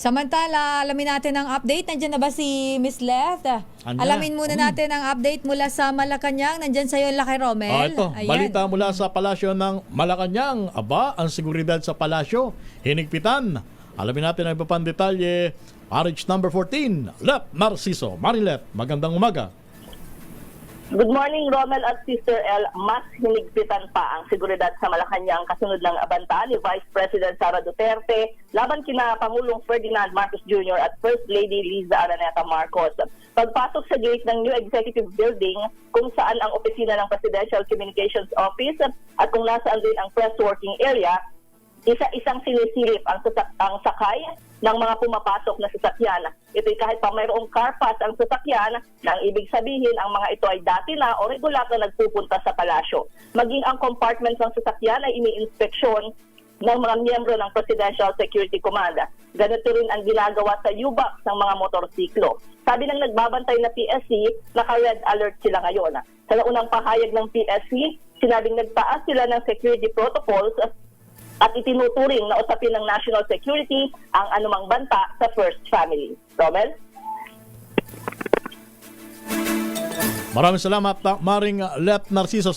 Samantala, alamin natin ang update. Nandiyan na ba si Miss Left? Andyan. Alamin muna natin ang update mula sa Malacanang. Nandiyan sa iyo, Laki Romel. Ito, Ayan. balita mula sa palasyo ng Malacanang. Aba, ang seguridad sa palasyo, hinigpitan. Alamin natin ang iba pang detalye. RH number 14, Lep Narciso. Marilep, magandang umaga. Good morning, Romel at Sister L. Mas hinigpitan pa ang seguridad sa Malacanang kasunod ng abanta ni Vice President Sara Duterte laban kina Pangulong Ferdinand Marcos Jr. at First Lady Liza Araneta Marcos. Pagpasok sa gate ng new executive building kung saan ang opisina ng Presidential Communications Office at kung nasaan din ang press working area, isa-isang sinisilip ang sakay ng mga pumapasok na sasakyan. Ito'y kahit pa mayroong car pass ang sasakyan, nang ibig sabihin ang mga ito ay dati na o regular na nagpupunta sa palasyo. Maging ang compartments ng sasakyan ay ini-inspeksyon ng mga miyembro ng Presidential Security Command. Ganito rin ang ginagawa sa U-box ng mga motorsiklo. Sabi ng nagbabantay na PSC, naka-red alert sila ngayon. Sa unang pahayag ng PSC, sinabing nagtaas sila ng security protocols at itinuturing na usapin ng national security ang anumang banta sa First Family. Romel? Maraming salamat, Maring Lep Narciso.